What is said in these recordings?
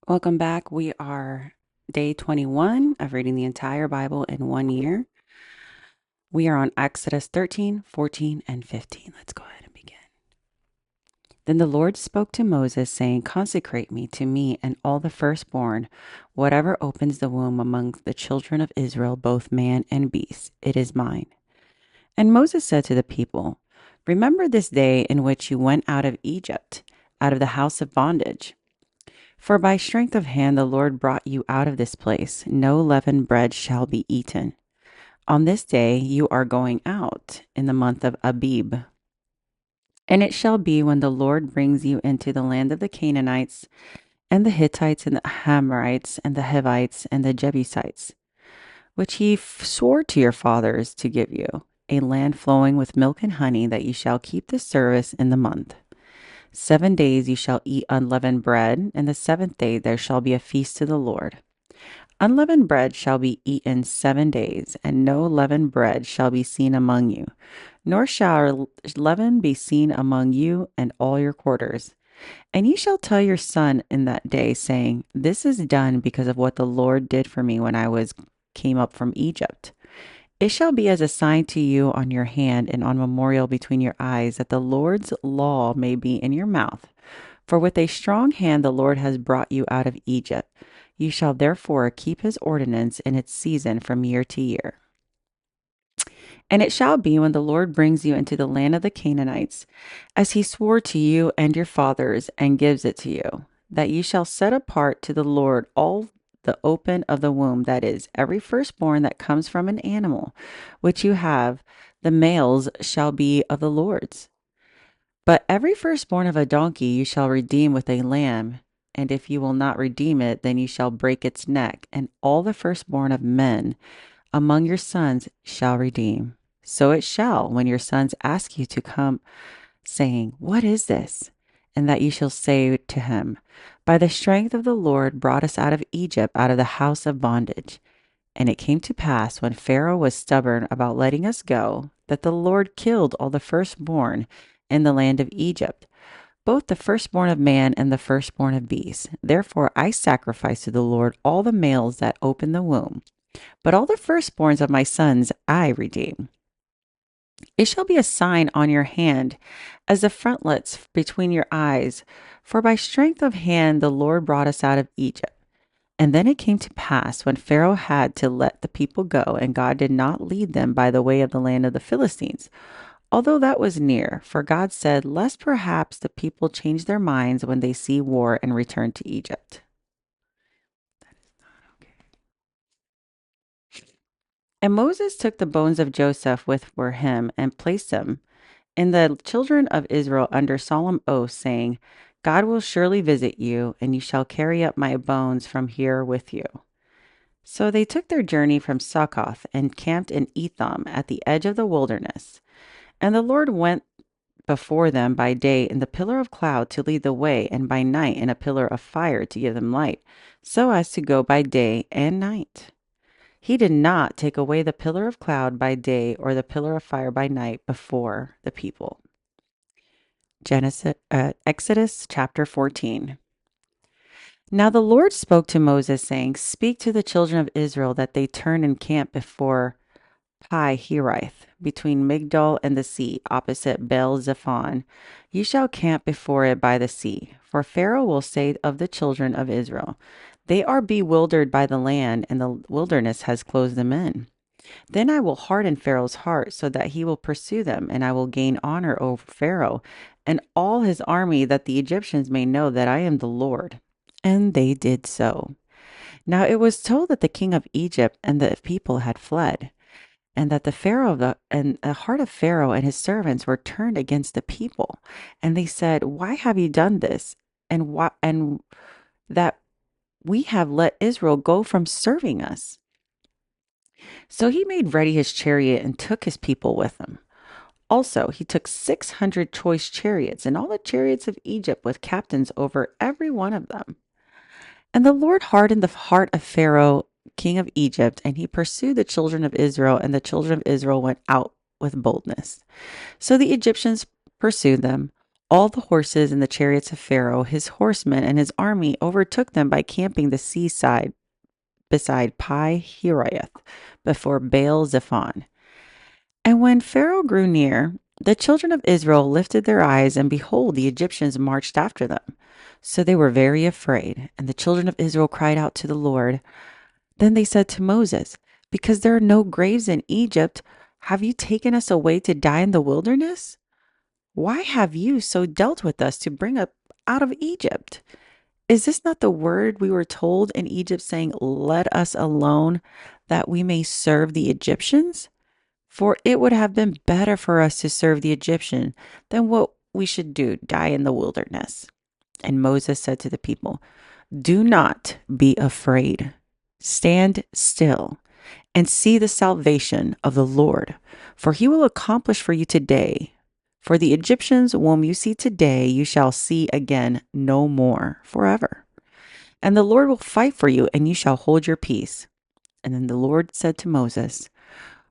Welcome back. We are day 21 of reading the entire Bible in 1 year. We are on Exodus 13, 14, and 15. Let's go ahead and begin. Then the Lord spoke to Moses, saying, Consecrate me to me and all the firstborn, whatever opens the womb among the children of Israel, both man and beast, it is mine. And Moses said to the people, Remember this day in which you went out of Egypt, out of the house of bondage. For by strength of hand the Lord brought you out of this place. No leavened bread shall be eaten. On this day you are going out in the month of Abib. And it shall be when the Lord brings you into the land of the Canaanites, and the Hittites, and the Amorites, and the Hivites, and the Jebusites, which he swore to your fathers to give you, a land flowing with milk and honey, that you shall keep the service in the month. 7 days you shall eat unleavened bread, and the seventh day there shall be a feast to the Lord. Unleavened bread shall be eaten 7 days, and no leavened bread shall be seen among you, nor shall leaven be seen among you and all your quarters. And ye shall tell your son in that day, saying, This is done because of what the Lord did for me when came up from Egypt. It shall be as a sign to you on your hand and on memorial between your eyes, that the Lord's law may be in your mouth. For with a strong hand the Lord has brought you out of Egypt. You shall therefore keep his ordinance in its season from year to year. And it shall be when the Lord brings you into the land of the Canaanites, as he swore to you and your fathers, and gives it to you, that you shall set apart to the Lord all the open of the womb, that is, every firstborn that comes from an animal, which you have, the males shall be of the Lord's. But every firstborn of a donkey you shall redeem with a lamb, and if you will not redeem it, then you shall break its neck, and all the firstborn of men among your sons shall redeem. So it shall, when your sons ask you to come, saying, What is this? And that you shall say to him, By the strength of the Lord brought us out of Egypt, out of the house of bondage. And it came to pass, when Pharaoh was stubborn about letting us go, that the Lord killed all the firstborn in the land of Egypt, both the firstborn of man and the firstborn of beast. Therefore I sacrifice to the Lord all the males that open the womb, but all the firstborns of my sons I redeem. It shall be a sign on your hand, as the frontlets between your eyes, for by strength of hand the Lord brought us out of Egypt. And then it came to pass, when Pharaoh had to let the people go, and God did not lead them by the way of the land of the Philistines, although that was near, for God said, Lest perhaps the people change their minds when they see war and return to Egypt. And Moses took the bones of Joseph with for him, and placed them in the children of Israel under solemn oath, saying, God will surely visit you, and you shall carry up my bones from here with you. So they took their journey from Succoth and camped in Etham at the edge of the wilderness. And the Lord went before them by day in the pillar of cloud to lead the way, and by night in a pillar of fire to give them light, so as to go by day and night. He did not take away the pillar of cloud by day or the pillar of fire by night before the people. Exodus chapter 14. Now the Lord spoke to Moses, saying, Speak to the children of Israel that they turn and camp before Pi Hirath, between Migdol and the sea, opposite Baal Zephon. You shall camp before it by the sea. For Pharaoh will say of the children of Israel, They are bewildered by the land, and the wilderness has closed them in. Then I will harden Pharaoh's heart, so that he will pursue them, and I will gain honor over Pharaoh and all his army, that the Egyptians may know that I am the Lord. And they did so. Now it was told that the king of Egypt and the people had fled, and that the heart of Pharaoh and his servants were turned against the people. And they said, Why have you done this? And that we have let Israel go from serving us. So he made ready his chariot and took his people with him. Also, he took 600 choice chariots and all the chariots of Egypt with captains over every one of them. And the Lord hardened the heart of Pharaoh, king of Egypt, and he pursued the children of Israel, and the children of Israel went out with boldness. So the Egyptians pursued them, All the horses and the chariots of Pharaoh, his horsemen, and his army overtook them by camping the seaside beside Pi Hahiroth before Baal Zephon. And when Pharaoh grew near, the children of Israel lifted their eyes, and behold, the Egyptians marched after them. So they were very afraid, and the children of Israel cried out to the Lord. Then they said to Moses, because there are no graves in Egypt, have you taken us away to die in the wilderness? Why have you so dealt with us to bring us out of Egypt? Is this not the word we were told in Egypt, saying, let us alone, that we may serve the Egyptians? For it would have been better for us to serve the Egyptian than what we should do, die in the wilderness. And Moses said to the people, do not be afraid. Stand still and see the salvation of the Lord, for he will accomplish for you today. For the Egyptians whom you see today, you shall see again no more forever. And the Lord will fight for you, and you shall hold your peace. And then the Lord said to Moses,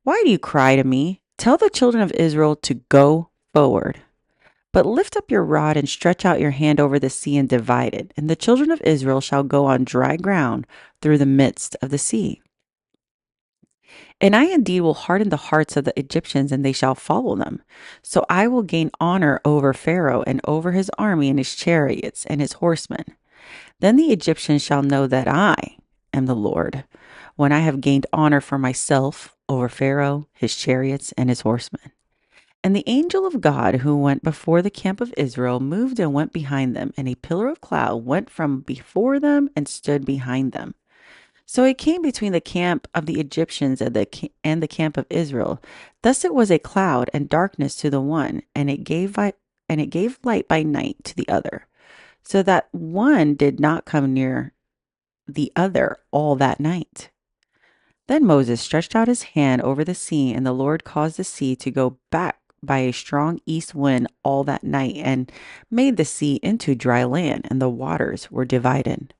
why do you cry to me? Tell the children of Israel to go forward. But lift up your rod and stretch out your hand over the sea and divide it, and the children of Israel shall go on dry ground through the midst of the sea. And I indeed will harden the hearts of the Egyptians, and they shall follow them. So I will gain honor over Pharaoh and over his army and his chariots and his horsemen. Then the Egyptians shall know that I am the Lord, when I have gained honor for myself over Pharaoh, his chariots, and his horsemen. And the angel of God who went before the camp of Israel moved and went behind them, and a pillar of cloud went from before them and stood behind them. So it came between the camp of the Egyptians and the camp of Israel. Thus it was a cloud and darkness to the one, and it gave light by night to the other, so that one did not come near the other all that night. Then Moses stretched out his hand over the sea, and the Lord caused the sea to go back by a strong east wind all that night, and made the sea into dry land, and the waters were divided.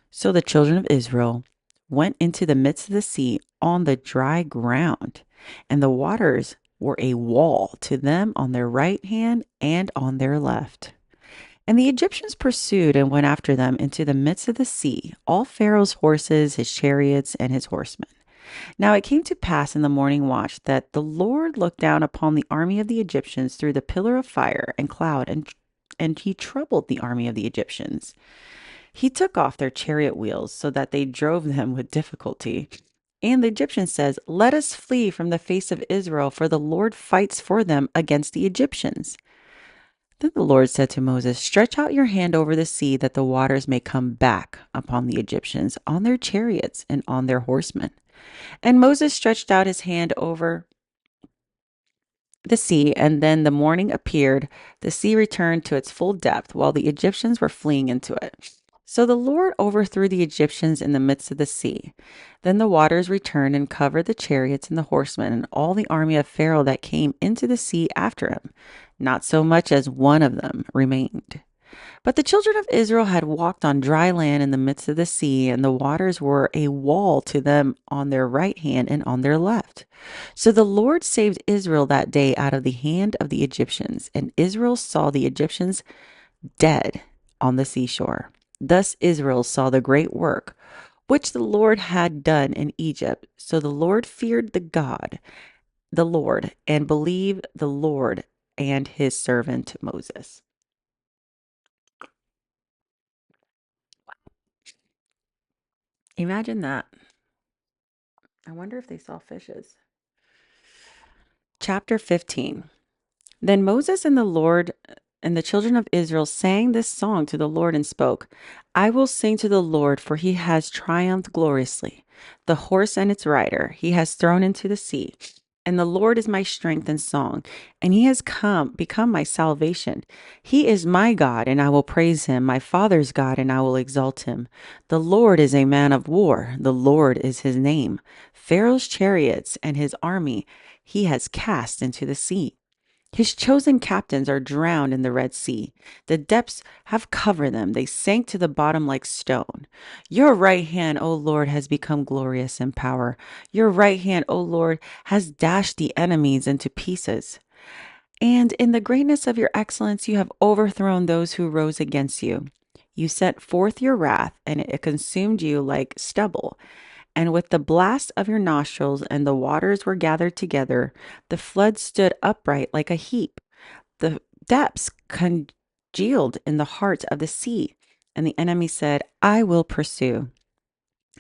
So the children of Israel went into the midst of the sea on the dry ground, and the waters were a wall to them on their right hand and on their left. And the Egyptians pursued and went after them into the midst of the sea, all Pharaoh's horses, his chariots, and his horsemen. Now it came to pass in the morning watch that the Lord looked down upon the army of the Egyptians through the pillar of fire and cloud, and he troubled the army of the Egyptians. He took off their chariot wheels so that they drove them with difficulty. And the Egyptian says, let us flee from the face of Israel, for the Lord fights for them against the Egyptians. Then the Lord said to Moses, stretch out your hand over the sea, that the waters may come back upon the Egyptians, on their chariots and on their horsemen. And Moses stretched out his hand over the sea, and then the morning appeared. The sea returned to its full depth, while the Egyptians were fleeing into it. So the Lord overthrew the Egyptians in the midst of the sea. Then the waters returned and covered the chariots and the horsemen and all the army of Pharaoh that came into the sea after him. Not so much as one of them remained. But the children of Israel had walked on dry land in the midst of the sea, and the waters were a wall to them on their right hand and on their left. So the Lord saved Israel that day out of the hand of the Egyptians, and Israel saw the Egyptians dead on the seashore. Thus Israel saw the great work which the Lord had done in Egypt. So the Lord feared the Lord, and believed the Lord and his servant Moses. Imagine that. I wonder if they saw fishes. Chapter 15. Then Moses and the Lord and the children of Israel sang this song to the Lord and spoke, I will sing to the Lord, for he has triumphed gloriously. The horse and its rider he has thrown into the sea. And the Lord is my strength and song, and he has become my salvation. He is my God, and I will praise him, my father's God, and I will exalt him. The Lord is a man of war. The Lord is his name. Pharaoh's chariots and his army he has cast into the sea. His chosen captains are drowned in the Red Sea. The depths have covered them. They sank to the bottom like stone. Your right hand, O Lord, has become glorious in power. Your right hand, O Lord, has dashed the enemies into pieces. And in the greatness of your excellence, you have overthrown those who rose against you. You sent forth your wrath, and it consumed you like stubble. And with the blast of your nostrils, and the waters were gathered together, the flood stood upright like a heap. The depths congealed in the heart of the sea. And the enemy said, I will pursue.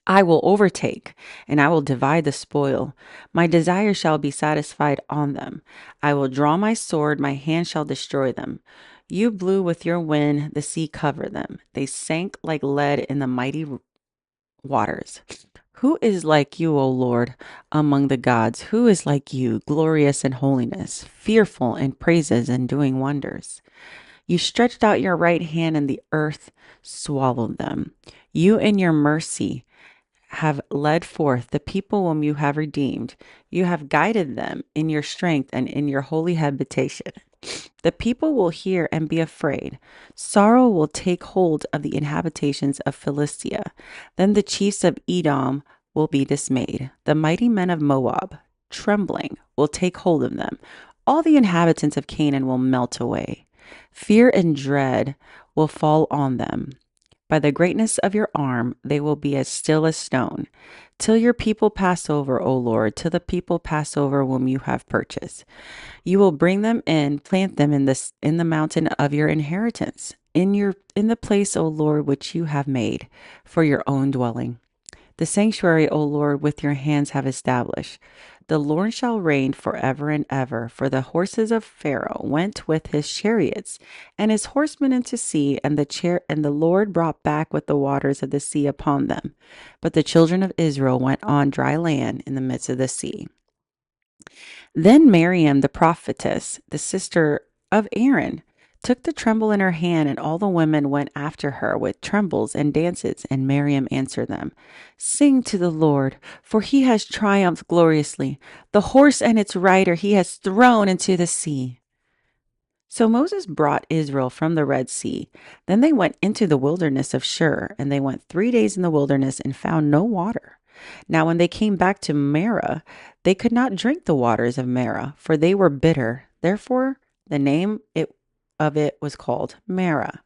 I will overtake, and I will divide the spoil. My desire shall be satisfied on them. I will draw my sword, my hand shall destroy them. You blew with your wind, the sea covered them. They sank like lead in the mighty waters. Who is like you, O Lord, among the gods? Who is like you, glorious in holiness, fearful in praises and doing wonders? You stretched out your right hand, and the earth swallowed them. You in your mercy have led forth the people whom you have redeemed. You have guided them in your strength and in your holy habitation. The people will hear and be afraid. Sorrow will take hold of the inhabitations of Philistia. Then the chiefs of Edom will be dismayed. The mighty men of Moab, trembling, will take hold of them. All the inhabitants of Canaan will melt away. Fear and dread will fall on them. By the greatness of your arm, they will be as still as stone. Till your people pass over, O Lord, till the people pass over whom you have purchased. You will bring them in, plant them in the mountain of your inheritance, in the place, O Lord, which you have made for your own dwelling. The sanctuary, O Lord, with your hands have established. The Lord shall reign forever and ever. For the horses of Pharaoh went with his chariots and his horsemen into sea, and the Lord brought back with the waters of the sea upon them. But the children of Israel went on dry land in the midst of the sea. Then Miriam the prophetess, the sister of Aaron, took the tremble in her hand, and all the women went after her with trembles and dances. And Miriam answered them, Sing to the Lord, for he has triumphed gloriously. The horse and its rider he has thrown into the sea. So Moses brought Israel from the Red Sea. Then they went into the wilderness of Shur, and they went 3 days in the wilderness and found no water. Now, when they came back to Marah, they could not drink the waters of Marah, for they were bitter. Therefore, the name of it was called Marah.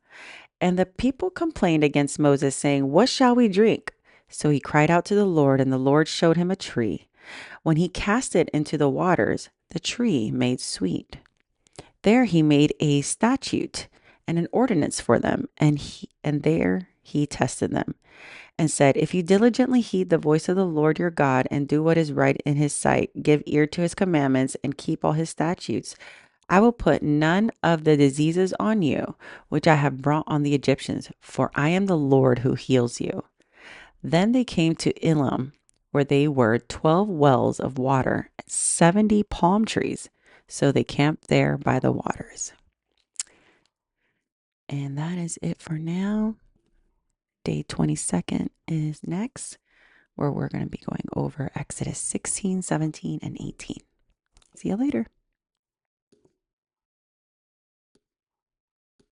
And the people complained against Moses, saying, What shall we drink? So he cried out to the Lord, and the Lord showed him a tree. When he cast it into the waters, the tree made sweet. There he made a statute and an ordinance for them, and there he tested them, and said, If you diligently heed the voice of the Lord your God, and do what is right in his sight, give ear to his commandments, and keep all his statutes, I will put none of the diseases on you, which I have brought on the Egyptians, for I am the Lord who heals you. Then they came to Elim, where they were 12 wells of water, and 70 palm trees. So they camped there by the waters. And that is it for now. Day 22nd is next, where we're going to be going over Exodus 16, 17, and 18. See you later.